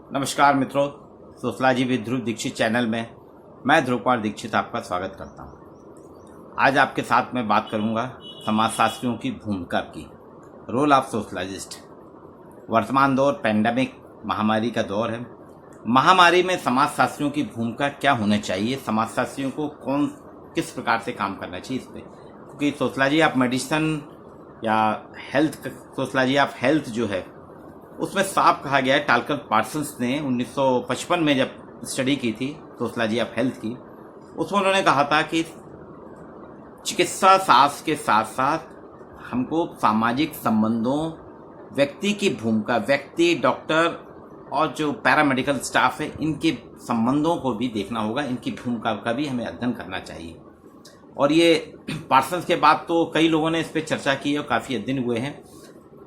नमस्कार मित्रों, sociology with Dhruv Dikshit channel में मैं ध्रुव कुमार दीक्षित आपका स्वागत करता हूं। आज आपके साथ मैं बात करूंगा समाजशास्त्रियों की भूमिका की, रोल ऑफ सोशलॉजिस्ट। वर्तमान दौर पेंडेमिक महामारी का दौर है। महामारी में समाजशास्त्रियों की भूमिका क्या होना चाहिए, समाजशास्त्रियों को किस प्रकार से काम करना चाहिए इस पर, क्योंकि सोशलॉजी ऑफ मेडिसिन या हेल्थ, सोशलॉजी ऑफ हेल्थ जो है उसमें साफ कहा गया है। टाल्कन पार्सन्स ने 1955 में जब स्टडी की थी सोशलॉजी ऑफ हेल्थ की, उसमें उन्होंने कहा था कि चिकित्सा शास्त्र के साथ साथ हमको सामाजिक संबंधों, व्यक्ति की भूमिका, व्यक्ति, डॉक्टर और जो पैरामेडिकल स्टाफ है, इनके संबंधों को भी देखना होगा, इनकी भूमिका का भी हमें अध्ययन करना चाहिए। और ये पार्सन्स के बाद तो कई लोगों ने इस पर चर्चा की है और काफ़ी अध्ययन हुए हैं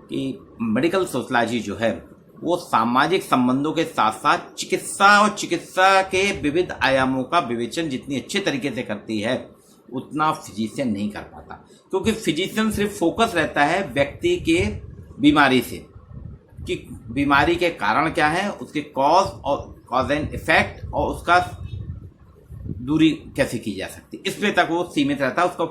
कि मेडिकल सोशलॉजी जो है वो सामाजिक संबंधों के साथ साथ चिकित्सा और चिकित्सा के विविध आयामों का विवेचन जितनी अच्छे तरीके से करती है उतना फिजिशियन नहीं कर पाता, क्योंकि फिजिशियन सिर्फ फोकस रहता है व्यक्ति के बीमारी से, कि बीमारी के कारण क्या है, उसके कॉज एंड इफेक्ट और उसका दूरी कैसे की जा सकती, इस पे तक वो सीमित रहता है। उसका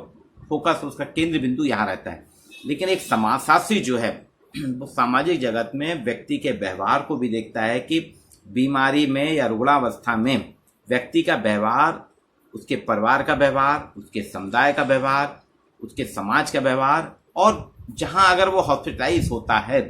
फोकस, उसका केंद्र बिंदु यहाँ रहता है। लेकिन एक समाजशास्त्री जो है वो सामाजिक जगत में व्यक्ति के व्यवहार को भी देखता है कि बीमारी में या रुग्णावस्था में व्यक्ति का व्यवहार, उसके परिवार का व्यवहार, उसके समुदाय का व्यवहार, उसके समाज का व्यवहार, और जहां अगर वो हॉस्पिटलाइज होता है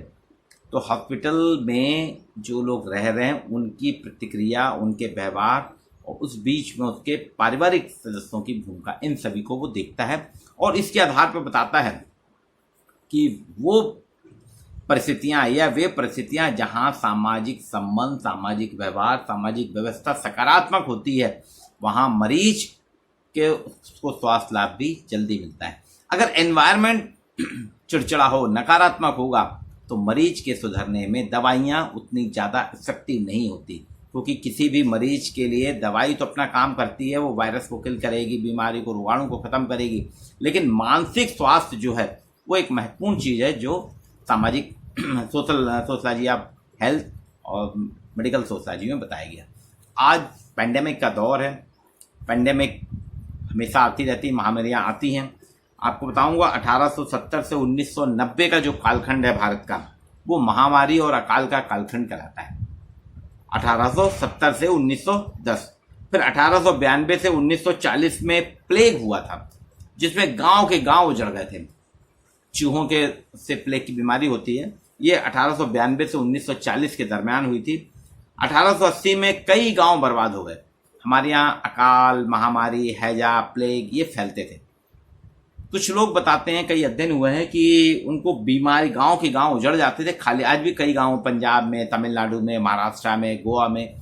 तो हॉस्पिटल में जो लोग रह रहे हैं उनकी प्रतिक्रिया, उनके व्यवहार और उस बीच में उसके पारिवारिक सदस्यों की भूमिका, इन सभी को वो देखता है और इसके आधार पर बताता है कि वो परिस्थितियां या वे परिस्थितियां जहां सामाजिक संबंध, सामाजिक व्यवहार, सामाजिक व्यवस्था सकारात्मक होती है, वहां मरीज के उसको स्वास्थ्य लाभ भी जल्दी मिलता है। अगर एनवायरनमेंट चिड़चिड़ा हो, नकारात्मक होगा, तो मरीज के सुधरने में दवाइयां उतनी ज़्यादा इफेक्टिव नहीं होती, क्योंकि किसी भी मरीज के लिए दवाई तो अपना काम करती है, वो वायरस को किल करेगी, बीमारी को, रोगाणु को ख़त्म करेगी, लेकिन मानसिक स्वास्थ्य जो है वो एक महत्वपूर्ण चीज़ है जो सामाजिक सोशलॉजी ऑफ हेल्थ और मेडिकल सोशलॉजी में बताया गया। आज पेंडेमिक का दौर है। पेंडेमिक हमेशा आती रहती, महामारियाँ आती हैं। आपको बताऊंगा 1870 से 1990 का जो कालखंड है भारत का, वो महामारी और अकाल का कालखंड कहलाता है। 1870 से 1910, फिर 1892 से 1940 में प्लेग हुआ था, जिसमें गांव के गांव उजड़ गए थे। चूहों के से प्लेग की बीमारी होती है, ये 1892 से 1940 के दरमियान हुई थी। 1880 में कई गांव बर्बाद हो गए। हमारे यहाँ अकाल, महामारी, हैजा, प्लेग ये फैलते थे। कुछ लोग बताते हैं, कई अध्ययन हुए हैं कि उनको बीमारी, गांव के गांव उजड़ जाते थे खाली। आज भी कई गांव, पंजाब में, तमिलनाडु में, महाराष्ट्र में, गोवा में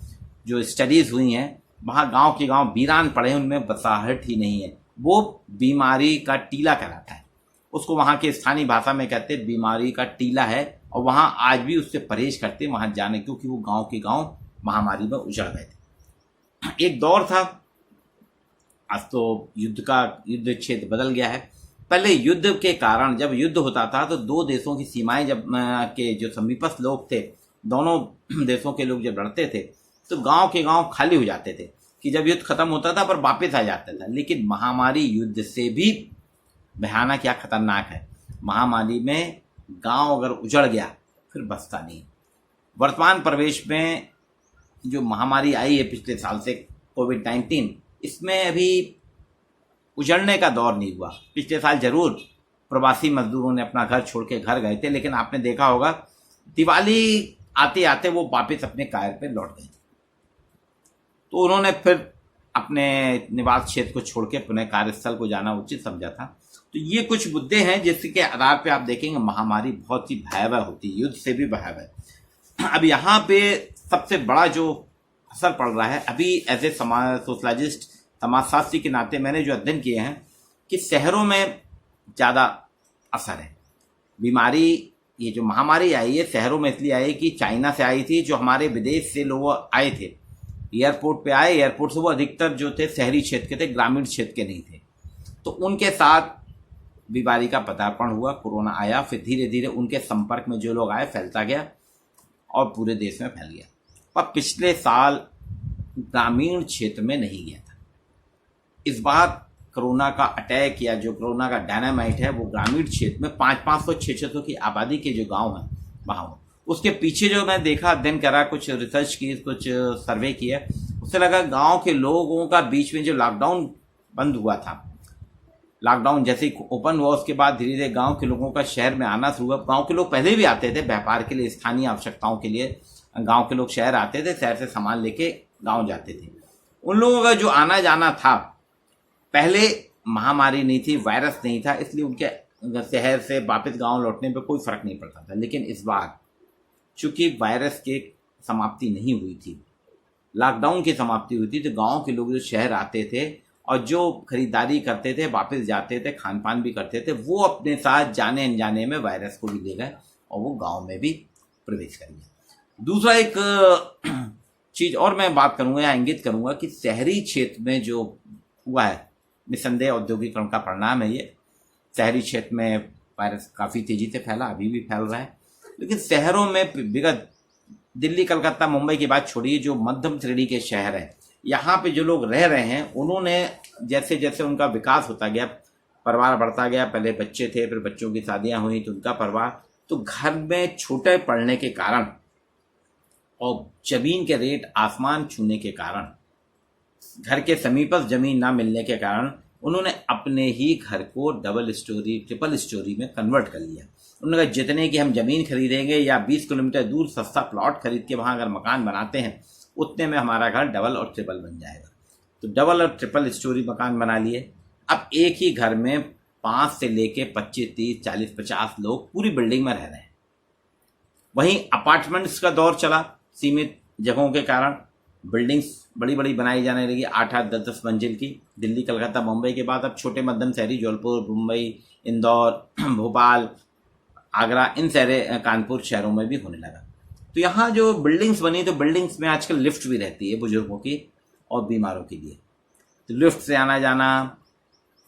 जो स्टडीज हुई हैं, वहाँ गांव के गांव वीरान पड़े हैं, उनमें बसाहट ही नहीं है। वो बीमारी का टीला कहलाता है, उसको वहाँ के स्थानीय भाषा में कहते हैं बीमारी का टीला है, और वहाँ आज भी उससे परहेज करते हैं वहाँ जाने, क्योंकि वो गांव के गांव महामारी में उजड़ गए थे। एक दौर था, आज तो युद्ध क्षेत्र बदल गया है। पहले युद्ध के कारण, जब युद्ध होता था तो दो देशों की सीमाएं, जब के जो समीपस्थ लोग थे, दोनों देशों के लोग जब लड़ते थे तो गांव के गांव खाली हो जाते थे, कि जब युद्ध खत्म होता था पर वापस आ जाता था। लेकिन महामारी युद्ध से भी भयानक या खतरनाक है। महामारी में गांव अगर उजड़ गया फिर बचता नहीं। वर्तमान परिवेश में जो महामारी आई है पिछले साल से, कोविड-19, इसमें अभी उजड़ने का दौर नहीं हुआ। पिछले साल जरूर प्रवासी मजदूरों ने अपना घर छोड़ के घर गए थे, लेकिन आपने देखा होगा दिवाली आते आते वो वापस अपने कायर पे लौट गए। तो उन्होंने फिर अपने निवास क्षेत्र को छोड़ के पुनः कार्यस्थल को जाना उचित समझा था। तो ये कुछ मुद्दे हैं जिसके आधार पे आप देखेंगे महामारी बहुत ही भयावह होती है, युद्ध से भी भयावह। अब यहाँ पे सबसे बड़ा जो असर पड़ रहा है अभी, एज ए सोशलॉजिस्ट, समाजशास्त्री के नाते मैंने जो अध्ययन किए हैं कि शहरों में ज़्यादा असर है। बीमारी, ये जो महामारी आई है शहरों में इसलिए आई कि चाइना से आई थी। जो हमारे विदेश से लोग आए थे, एयरपोर्ट पे आए, एयरपोर्ट से वो अधिकतर जो थे शहरी क्षेत्र के थे, ग्रामीण क्षेत्र के नहीं थे। तो उनके साथ बीमारी का पदार्पण हुआ, कोरोना आया, फिर धीरे धीरे उनके संपर्क में जो लोग आए फैलता गया और पूरे देश में फैल गया। पर पिछले साल ग्रामीण क्षेत्र में नहीं गया था। इस बार कोरोना का अटैक या जो कोरोना का डायनामाइट है वो ग्रामीण क्षेत्र में 500 600 की आबादी के जो गांव हैं वहाँ, उसके पीछे जो मैं देखा, अध्ययन करा, कुछ रिसर्च की, कुछ सर्वे किया, उससे लगा गांव के लोगों का बीच में जो लॉकडाउन बंद हुआ था, लॉकडाउन जैसे ही ओपन हुआ उसके बाद धीरे धीरे गांव के लोगों का शहर में आना शुरू हुआ। गांव के लोग पहले भी आते थे व्यापार के लिए, स्थानीय आवश्यकताओं के लिए गांव के लोग शहर आते थे, शहर से सामान लेके गांव जाते थे। उन लोगों का जो आना जाना था, पहले महामारी नहीं थी, वायरस नहीं था, इसलिए उनके शहर से वापस गांव लौटने पे कोई फर्क नहीं पड़ता था। लेकिन इस बार चूंकि वायरस की समाप्ति नहीं हुई थी, लॉकडाउन की समाप्ति हुई थी, तो गांव के लोग जो शहर आते थे और जो खरीदारी करते थे, वापस जाते थे, खान पान भी करते थे, वो अपने साथ जाने अनजाने में वायरस को भी ले गए और वो गांव में भी प्रवेश कर गया। दूसरा एक चीज और मैं बात करूंगा या इंगित करूंगा कि शहरी क्षेत्र में जो हुआ है, निसंदेह औद्योगिकरण का परिणाम है ये। शहरी क्षेत्र में वायरस काफ़ी तेजी से फैला, अभी भी फैल रहा है, लेकिन शहरों में विगत दिल्ली, कलकत्ता, मुंबई की बात छोड़िए, जो मध्यम श्रेणी के शहर हैं, यहाँ पे जो लोग रह रहे हैं, उन्होंने जैसे जैसे उनका विकास होता गया, परिवार बढ़ता गया, पहले बच्चे थे, फिर बच्चों की शादियाँ हुई तो उनका परिवार, तो घर में छोटे पड़ने के कारण और जमीन के रेट आसमान छूने के कारण, घर के समीपस्थ जमीन ना मिलने के कारण, उन्होंने अपने ही घर को डबल स्टोरी, ट्रिपल स्टोरी में कन्वर्ट कर लिया। उन्होंने कहा जितने की हम जमीन खरीदेंगे या 20 किलोमीटर दूर सस्ता प्लॉट खरीद के वहाँ अगर मकान बनाते हैं, उतने में हमारा घर डबल और ट्रिपल बन जाएगा। तो डबल और ट्रिपल स्टोरी मकान बना लिए। अब एक ही घर में 5 से लेके 25, 30, 40, 50 लोग पूरी बिल्डिंग में रह रहे हैं। वहीं अपार्टमेंट्स का दौर चला, सीमित जगहों के कारण बिल्डिंग्स बड़ी बड़ी बनाई जाने लगी, 8-8, 10-10 मंजिल की। दिल्ली, कलकत्ता, मुंबई के बाद अब छोटे मध्यम शहरी, जौनपुर, मुंबई, इंदौर, भोपाल, आगरा, इन शहरे, कानपुर शहरों में भी होने लगा। तो यहाँ जो बिल्डिंग्स बनी, तो बिल्डिंग्स में आजकल लिफ्ट भी रहती है बुजुर्गों की और बीमारों के लिए। तो लिफ्ट से आना जाना,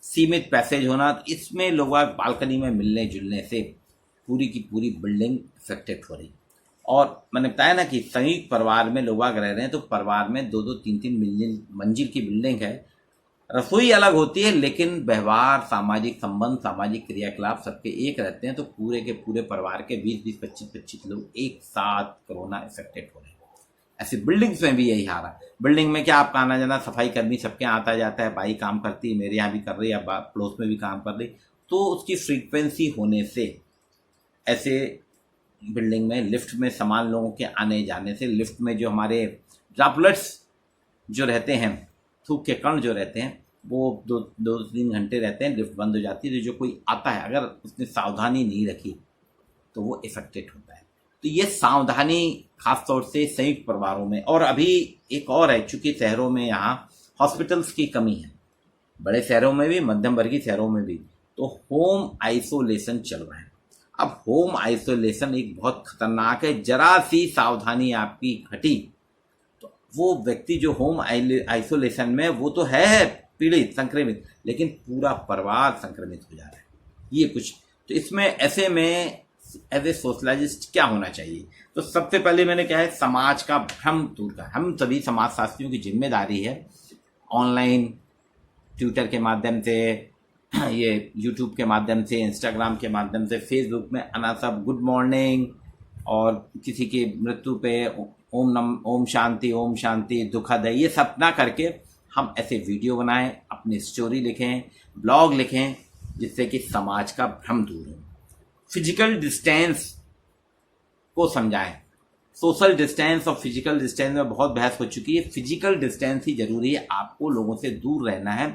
सीमित पैसेज होना, तो इसमें लोग बालकनी में मिलने जुलने से पूरी की पूरी बिल्डिंग इफेक्टेड हो रही। और मैंने बताया ना कि संयुक्त परिवार में लोग रह रहे हैं, तो परिवार में 2-2, 3-3 मंजिल की बिल्डिंग है, रसोई अलग होती है, लेकिन व्यवहार, सामाजिक संबंध, सामाजिक क्रियाकलाप सबके एक रहते हैं। तो पूरे के पूरे परिवार के 20-20, 25-25 लोग एक साथ कोरोना इफेक्टेड हो रहे हैं। ऐसे बिल्डिंग्स में भी यही हाल है। बिल्डिंग में क्या आपका आना जाना, सफाई कर्मी सबके आता जाता है, बाई काम करती है, मेरे यहाँ भी कर रही है, पड़ोस में भी काम कर रही, तो उसकी फ्रीक्वेंसी होने से ऐसे बिल्डिंग में, लिफ्ट में सामान लोगों के आने जाने से, लिफ्ट में जो हमारे ड्रॉपलेट्स जो रहते हैं, थूक के कण जो रहते हैं, वो 2-3 घंटे रहते हैं, लिफ्ट बंद हो जाती है। तो जो कोई आता है, अगर उसने सावधानी नहीं रखी तो वो इफेक्टेड होता है। तो ये सावधानी खासतौर से संयुक्त परिवारों में। और अभी एक और है, चूंकि शहरों में यहाँ हॉस्पिटल्स की कमी है, बड़े शहरों में भी, मध्यम वर्गीय शहरों में भी, तो होम आइसोलेशन चल रहा है। अब होम आइसोलेशन एक बहुत खतरनाक है। जरा सी सावधानी आपकी घटी तो वो व्यक्ति जो होम आइसोलेशन में, वो तो है पीड़ित, संक्रमित, लेकिन पूरा परिवार संक्रमित हो जा रहा है। ये कुछ तो इसमें ऐसे में एज ए सोशलॉजिस्ट क्या होना चाहिए? तो सबसे पहले मैंने क्या है, समाज का भ्रम दूर कर, हम सभी समाज शास्त्रियों की जिम्मेदारी है ऑनलाइन, ट्विटर के माध्यम से, ये यूट्यूब के माध्यम से, इंस्टाग्राम के माध्यम से, फेसबुक में आना, सब गुड मॉर्निंग और किसी की मृत्यु पे ओम शांति दुखद है, ये सब ना करके हम ऐसे वीडियो बनाएं, अपनी स्टोरी लिखें, ब्लॉग लिखें, जिससे कि समाज का भ्रम दूर हो। फिजिकल डिस्टेंस को समझाएं। सोशल डिस्टेंस और फिजिकल डिस्टेंस में बहुत बहस हो चुकी है। फिजिकल डिस्टेंस ही जरूरी है, आपको लोगों से दूर रहना है,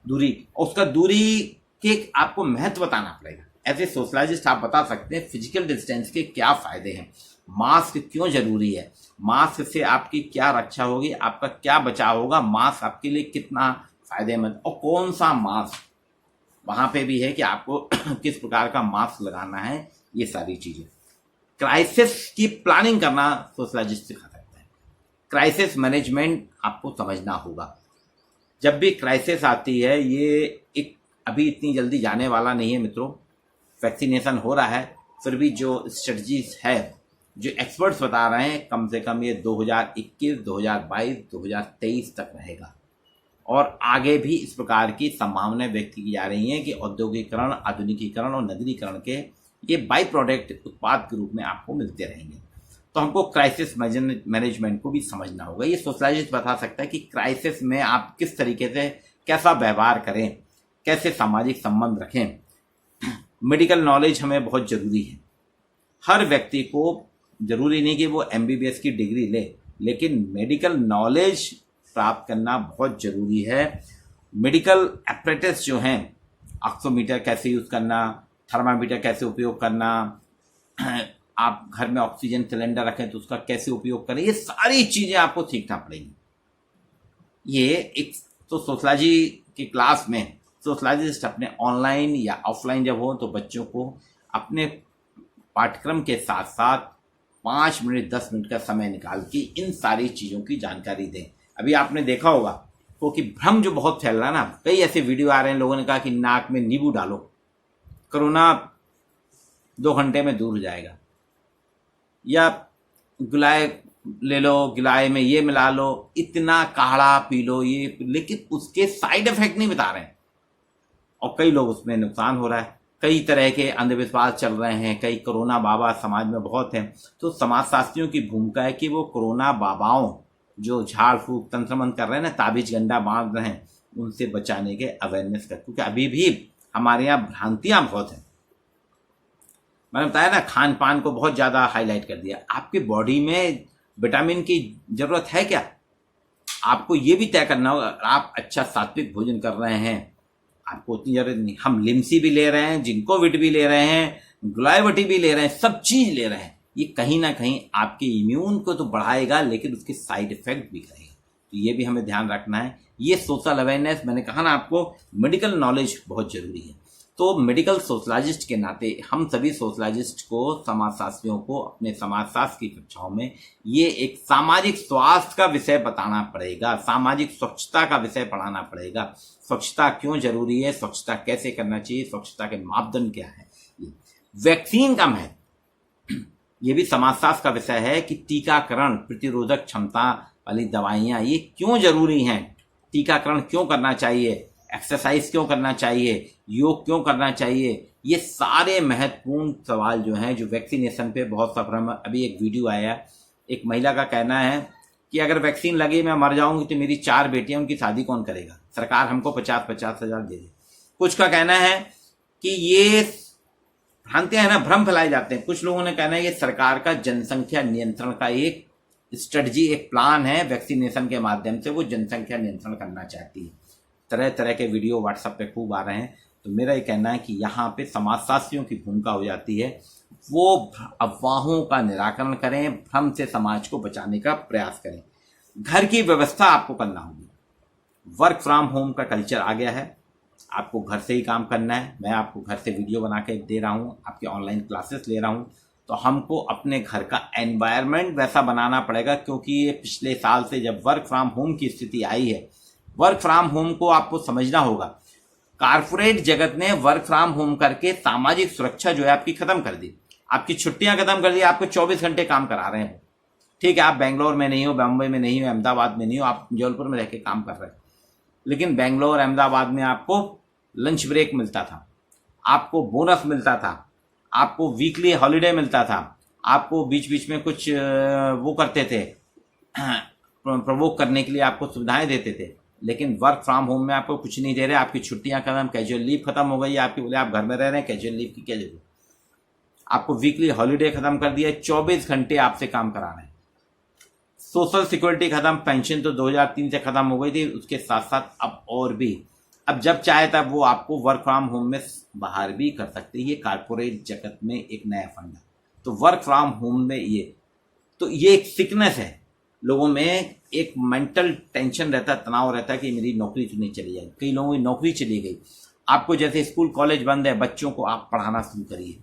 दूरी, और उसका दूरी के आपको महत्व बताना पड़ेगा। एज ए सोशलॉजिस्ट आप बता सकते हैं फिजिकल डिस्टेंस के क्या फायदे हैं, मास्क क्यों जरूरी है, मास्क से आपकी क्या रक्षा होगी, आपका क्या बचाव होगा, मास्क आपके लिए कितना फायदेमंद, और कौन सा मास्क, वहां पे भी है कि आपको किस प्रकार का मास्क लगाना है, ये सारी चीजें। क्राइसिस की प्लानिंग करना सोशलॉजिस्ट सिखा सकता है। क्राइसिस मैनेजमेंट आपको समझना होगा। जब भी क्राइसिस आती है, ये एक अभी इतनी जल्दी जाने वाला नहीं है मित्रों, वैक्सीनेशन हो रहा है, फिर भी जो स्ट्रेटजीज है जो एक्सपर्ट्स बता रहे हैं कम से कम ये 2021, 2022, 2023 तक रहेगा। और आगे भी इस प्रकार की संभावनाएं व्यक्त की जा रही हैं कि औद्योगिकरण, आधुनिकीकरण और नगरीकरण के ये बाई प्रोडक्ट उत्पाद के रूप में आपको मिलते रहेंगे। तो हमको क्राइसिस मैनेजमेंट को भी समझना होगा। ये सोशलाइजिस्ट बता सकता है कि क्राइसिस में आप किस तरीके से कैसा व्यवहार करें, कैसे सामाजिक संबंध रखें। मेडिकल नॉलेज हमें बहुत ज़रूरी है। हर व्यक्ति को ज़रूरी नहीं कि वो MBBS की डिग्री ले, लेकिन मेडिकल नॉलेज प्राप्त करना बहुत ज़रूरी है। मेडिकल एपरेटस जो हैं, ऑक्सीमीटर कैसे यूज़ करना, थर्मामीटर कैसे उपयोग करना, आप घर में ऑक्सीजन सिलेंडर रखें तो उसका कैसे उपयोग करें, ये सारी चीज़ें आपको सीखना पड़ेगी। ये एक तो सोशलॉजी की क्लास में सोशलॉजिस्ट अपने ऑनलाइन या ऑफलाइन जब हो तो बच्चों को अपने पाठ्यक्रम के साथ साथ 5 मिनट 10 मिनट का समय निकाल के इन सारी चीज़ों की जानकारी दें। अभी आपने देखा होगा क्योंकि भ्रम जो बहुत फैल रहा है ना, कई ऐसे वीडियो आ रहे हैं, लोगों ने कहा कि नाक में नींबू डालो, कोरोना 2 घंटे में दूर हो जाएगा, या गिलाय ले लो, गिलाय में ये मिला लो, इतना काढ़ा पी लो ये, लेकिन उसके साइड इफेक्ट नहीं बता रहे हैं और कई लोग उसमें नुकसान हो रहा है। कई तरह के अंधविश्वास चल रहे हैं, कई कोरोना बाबा समाज में बहुत हैं। तो समाजशास्त्रियों की भूमिका है कि वो कोरोना बाबाओं जो झाड़ फूक तंत्रमंत्र कर रहे हैं ना, ताबीज गंडा बांध रहे हैं, उनसे बचाने के अवेयरनेस कर, क्योंकि अभी भी हमारे यहाँ भ्रांतियाँ बहुत हैं। मैंने बताया ना, खान पान को बहुत ज़्यादा हाईलाइट कर दिया। आपकी बॉडी में विटामिन की ज़रूरत है क्या, आपको ये भी तय करना होगा। आप अच्छा सात्विक भोजन कर रहे हैं, आपको उतनी जरूरत नहीं। हम लिमसी भी ले रहे हैं, जिंकोविट भी ले रहे हैं, ग्लाइवटी भी ले रहे हैं, सब चीज़ ले रहे हैं, ये कहीं ना कहीं आपके इम्यून को तो बढ़ाएगा लेकिन उसके साइड इफेक्ट भी करेगा। तो ये भी हमें ध्यान रखना है। ये सोशल अवेयरनेस, मैंने कहा ना आपको, मेडिकल नॉलेज बहुत जरूरी है। तो मेडिकल सोशलॉजिस्ट के नाते हम सभी सोशलॉजिस्ट को, समाजशास्त्रियों को अपने समाजशास्त्र की कक्षाओं में ये एक सामाजिक स्वास्थ्य का विषय बताना पड़ेगा, सामाजिक स्वच्छता का विषय पढ़ाना पड़ेगा। स्वच्छता क्यों जरूरी है, स्वच्छता कैसे करना चाहिए, स्वच्छता के मापदंड क्या है। वैक्सीन का महत्व, ये भी समाजशास्त्र का विषय है कि टीकाकरण, प्रतिरोधक क्षमता वाली दवाइयाँ ये क्यों जरूरी हैं, टीकाकरण क्यों करना चाहिए, एक्सरसाइज क्यों करना चाहिए, योग क्यों करना चाहिए। ये सारे महत्वपूर्ण सवाल जो हैं, जो वैक्सीनेशन पे बहुत सफर। अभी एक वीडियो आया, एक महिला का कहना है कि अगर वैक्सीन लगे मैं मर जाऊंगी तो मेरी 4 बेटियां, उनकी शादी कौन करेगा, सरकार हमको 50-50 हज़ार दे दे। कुछ का कहना है कि ये भ्रांतियां है ना, भ्रम फैलाए जाते हैं। कुछ लोगों ने कहना है ये सरकार का जनसंख्या नियंत्रण का एक स्ट्रेटजी, एक प्लान है, वैक्सीनेशन के माध्यम से वो जनसंख्या नियंत्रण करना चाहती है। तरह तरह के वीडियो व्हाट्सएप पे खूब आ रहे हैं। तो मेरा ये कहना है कि यहाँ पे समाजशास्त्रियों की भूमिका हो जाती है, वो अफवाहों का निराकरण करें, भ्रम से समाज को बचाने का प्रयास करें। घर की व्यवस्था आपको करना होगी। वर्क फ्रॉम होम का कल्चर आ गया है, आपको घर से ही काम करना है। मैं आपको घर से वीडियो बना के दे रहा हूँ, आपके ऑनलाइन क्लासेस ले रहा हूँ। तो हमको अपने घर का एनवायरनमेंट वैसा बनाना पड़ेगा, क्योंकि ये पिछले साल से जब वर्क फ्रॉम होम की स्थिति आई है, वर्क फ्रॉम होम को आपको समझना होगा। कारपोरेट जगत ने वर्क फ्रॉम होम करके सामाजिक सुरक्षा जो है आपकी खत्म कर दी, आपकी छुट्टियां खत्म कर दी, आपको 24 घंटे काम करा रहे हैं। ठीक है, आप बेंगलोर में नहीं हो, बम्बई में नहीं हो, अहमदाबाद में नहीं हो, आप जबलपुर में रह के काम कर रहे हैं, लेकिन बेंगलोर अहमदाबाद में आपको लंच ब्रेक मिलता था, आपको बोनस मिलता था, आपको वीकली हॉलीडे मिलता था, आपको बीच बीच में कुछ वो करते थे, प्रवोक करने के लिए आपको सुविधाएं देते थे। लेकिन वर्क फ्रॉम होम में आपको कुछ नहीं दे रहे, आपकी छुट्टियां खत्म, कैजुअल लीव खत्म हो गई आपकी। बोले आप घर में रह रहे हैं, कैजुअल लीव की क्या जरूरत, आपको वीकली हॉलीडे खत्म कर दिया, 24 घंटे आपसे काम करा रहे हैं। सोशल सिक्योरिटी खत्म, पेंशन तो 2003 से खत्म हो गई थी, उसके साथ साथ अब और भी, अब जब चाहे तब वो आपको वर्क फ्रॉम होम में बाहर भी कर सकते हैं। ये कारपोरेट जगत में एक नया फंड है। तो वर्क फ्रॉम होम में ये एक सिकनेस है, लोगों में एक मेंटल टेंशन रहता है, तनाव रहता है कि मेरी नौकरी तो नहीं चली जाएगी। कई लोगों की नौकरी चली गई। आपको जैसे स्कूल कॉलेज बंद है, बच्चों को आप पढ़ाना शुरू करिए।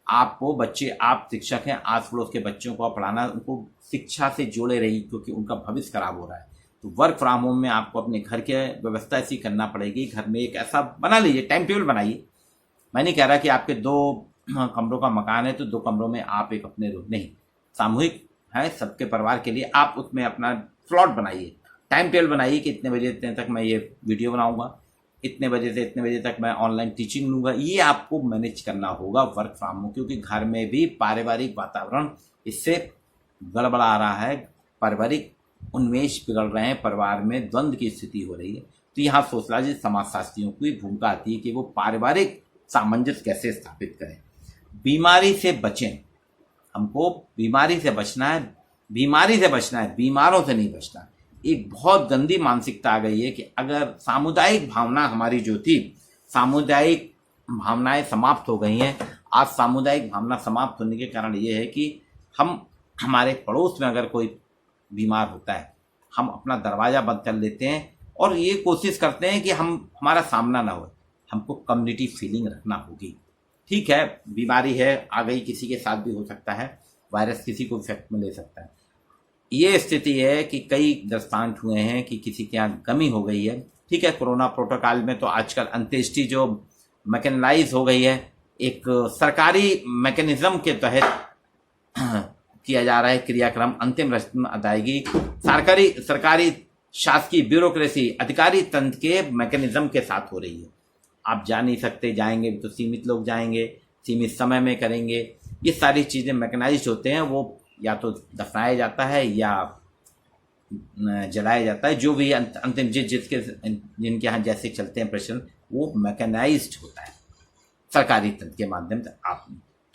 आपको बच्चे, आप शिक्षक हैं, आस पड़ोस के बच्चों को आप पढ़ाना, उनको शिक्षा से जोड़े रहिए, क्योंकि उनका भविष्य खराब हो रहा है। तो वर्क फ्रॉम होम में आपको अपने घर के व्यवस्था ऐसी करना पड़ेगी। घर में एक ऐसा बना लीजिए, टाइम टेबल बनाइए। मैं नहीं कह रहा कि आपके 2 कमरों का मकान है तो 2 कमरों में आप एक अपने रूम, नहीं, सामूहिक है सबके परिवार के लिए। आप उसमें अपना स्लॉट बनाइए, टाइम टेबल बनाइए कि इतने बजे इतने तक मैं ये वीडियो बनाऊंगा, इतने बजे से इतने बजे तक मैं ऑनलाइन टीचिंग लूँगा। ये आपको मैनेज करना होगा वर्क फ्रॉम होम, क्योंकि घर में भी पारिवारिक वातावरण इससे गड़बड़ा रहा है, पारिवारिक उन्मेष बिगड़ रहे हैं, परिवार में द्वंद्व की स्थिति हो रही है। तो यहाँ सोशलॉजिस्ट समाजशास्त्रियों की भूमिका आती है कि वो पारिवारिक सामंजस्य कैसे स्थापित करें। बीमारी से बचें, हमको बीमारी से बचना है, बीमारी से बचना है, बीमारों से नहीं बचना। एक बहुत गंदी मानसिकता आ गई है कि अगर सामुदायिक भावना हमारी जो थी, सामुदायिक भावनाएं समाप्त हो गई हैं। आज सामुदायिक भावना समाप्त होने के कारण ये है कि हम हमारे पड़ोस में अगर कोई बीमार होता है, हम अपना दरवाज़ा बंद कर लेते हैं और ये कोशिश करते हैं कि हमारा सामना ना हो। हमको कम्युनिटी फीलिंग रखना होगी। ठीक है, बीमारी है, आ गई, किसी के साथ भी हो सकता है, वायरस किसी को इफेक्ट में ले सकता है। ये स्थिति है कि कई दृष्टांत हुए हैं कि किसी के यहाँ कमी हो गई है। ठीक है, कोरोना प्रोटोकॉल में तो आजकल अंत्येष्टि जो मैकेनाइज हो गई है, एक सरकारी मैकेनिज्म के तहत किया जा रहा है क्रियाक्रम, अंतिम रस्म अदायगी सरकारी शासकीय ब्यूरोक्रेसी अधिकारी तंत्र के मैकेनिज्म के साथ हो रही है। आप जा नहीं सकते, जाएंगे तो सीमित लोग जाएंगे, सीमित समय में करेंगे। ये सारी चीज़ें मैकेनाइज्ड होते हैं, वो या तो दफनाया जाता है या जलाया जाता है, जो भी अंतिम जिनके यहाँ जैसे चलते हैं प्रश्न, वो मैकेनाइज्ड होता है सरकारी तंत्र के माध्यम से। आप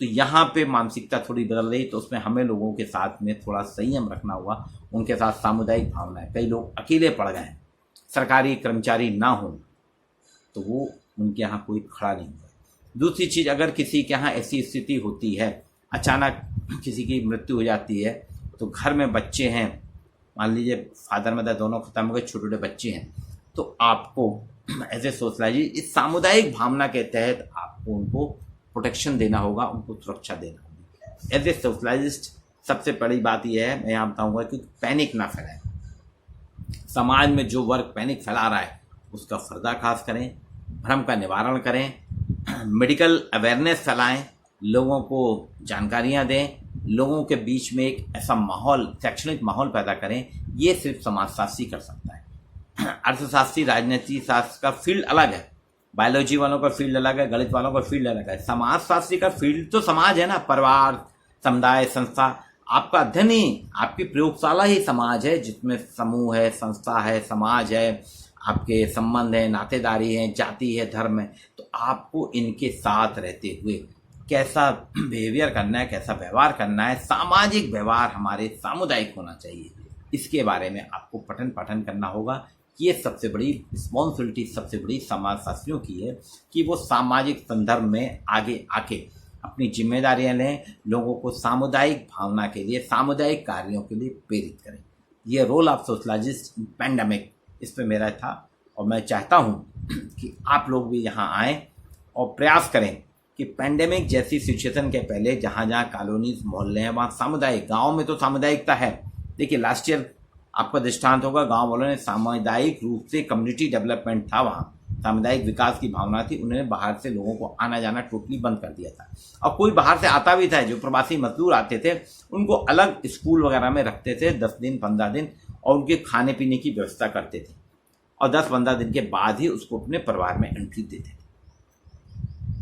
तो यहाँ पे मानसिकता थोड़ी बदल रही, तो उसमें हमें लोगों के साथ में थोड़ा संयम रखना होगा, उनके साथ सामुदायिक भावना है। कई लोग अकेले पड़ गए हैं, सरकारी कर्मचारी ना हो तो वो उनके यहाँ कोई खड़ा नहीं हुआ। दूसरी चीज़, अगर किसी के यहाँ ऐसी स्थिति होती है, अचानक किसी की मृत्यु हो जाती है, तो घर में बच्चे हैं, मान लीजिए फादर मदर दोनों खत्म हो गए, छोटे छोटे बच्चे हैं, तो आपको एज ए सोशलाइजिस्ट इस सामुदायिक भावना के तहत आपको उनको प्रोटेक्शन देना होगा, उनको सुरक्षा देना होगी। एज ए सोशलाइजिस्ट सबसे बड़ी बात यह है, मैं यहाँ बताऊँगा कि पैनिक ना फैलाएं। समाज में जो वर्ग पैनिक फैला रहा है उसका पर्दाफाश करें, भ्रम का निवारण करें, मेडिकल अवेयरनेस फैलाएं, लोगों को जानकारियां दें, लोगों के बीच में एक ऐसा माहौल, शैक्षणिक माहौल पैदा करें। ये सिर्फ समाजशास्त्री कर सकता है। अर्थशास्त्री, राजनीति शास्त्र का फील्ड अलग है, बायोलॉजी वालों का फील्ड अलग है, गणित वालों का फील्ड अलग है। समाजशास्त्री का फील्ड तो समाज है ना, परिवार, समुदाय, संस्था। आपका अध्ययन ही, आपकी प्रयोगशाला ही समाज है, जिसमें समूह है, संस्था है, समाज है, आपके संबंध है, नातेदारी है, जाति है, धर्म है। तो आपको इनके साथ रहते हुए कैसा बिहेवियर करना है, कैसा व्यवहार करना है, सामाजिक व्यवहार हमारे सामुदायिक होना चाहिए, इसके बारे में आपको पठन पाठन करना होगा। ये सबसे बड़ी रिस्पॉन्सिबिलिटी, सबसे बड़ी समाजशास्त्रियों की है कि वो सामाजिक संदर्भ में आगे आके अपनी जिम्मेदारियां लें, लोगों को सामुदायिक भावना के लिए, सामुदायिक कार्यों के लिए प्रेरित करें। ये role of sociologist in pandemic, इस पे मेरा था, और मैं चाहता हूँ कि आप लोग भी यहाँ आएँ और प्रयास करें कि पैंडेमिक जैसी सिचुएशन के पहले जहाँ जहाँ कॉलोनीज, मोहल्ले हैं, वहाँ सामुदायिक, गाँव में तो सामुदायिकता है। देखिए लास्ट ईयर आपका दृष्टांत होगा, गांव वालों ने सामुदायिक रूप से, कम्युनिटी डेवलपमेंट था, वहाँ सामुदायिक विकास की भावना थी, उन्होंने बाहर से लोगों को आना जाना टोटली बंद कर दिया था। और कोई बाहर से आता भी था, जो प्रवासी मजदूर आते थे उनको अलग स्कूल वगैरह में रखते थे 10 दिन 15 दिन, और उनके खाने पीने की व्यवस्था करते थे, और 10-15 दिन के बाद ही उसको अपने परिवार में एंट्री देते थे।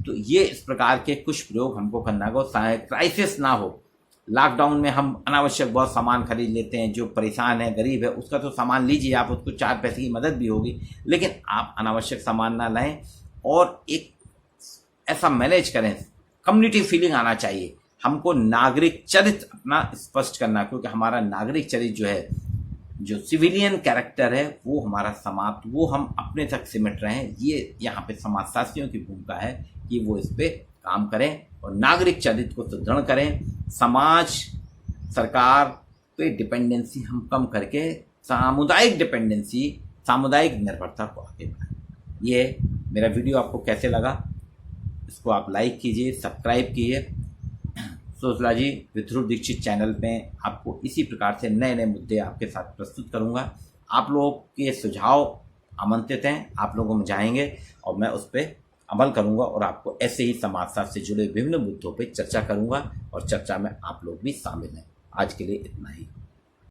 तो ये इस प्रकार के कुछ प्रयोग हमको करना होगा, क्राइसिस ना हो। लॉकडाउन में हम अनावश्यक बहुत सामान खरीद लेते हैं, जो परेशान है, गरीब है, उसका तो सामान लीजिए आप, उसको 4 पैसे की मदद भी होगी, लेकिन आप अनावश्यक सामान ना लाएं। और एक ऐसा मैनेज करें, कम्युनिटी फीलिंग आना चाहिए। हमको नागरिक चरित्र अपना स्पष्ट करना, क्योंकि हमारा नागरिक चरित्र जो है, जो सिविलियन कैरेक्टर है, वो हमारा समाप्त, वो हम अपने तक सिमट रहे हैं। ये यहाँ पे समाजशास्त्रियों की भूमिका है कि वो इस पे काम करें और नागरिक चरित्र को सुदृढ़ करें। समाज, सरकार पे डिपेंडेंसी हम कम करके सामुदायिक डिपेंडेंसी, सामुदायिक निर्भरता को आगे बढ़ाएं। ये मेरा वीडियो आपको कैसे लगा, इसको आप लाइक कीजिए, सब्सक्राइब कीजिए। Sociology with Dhruv Dikshit channel में आपको इसी प्रकार से नए नए मुद्दे आपके साथ प्रस्तुत करूंगा। आप लोगों के सुझाव आमंत्रित हैं, आप लोगों में जाएंगे और मैं उस पर अमल करूंगा, और आपको ऐसे ही समाजशास्त्र से जुड़े विभिन्न मुद्दों पर चर्चा करूंगा, और चर्चा में आप लोग भी शामिल हैं। आज के लिए इतना ही।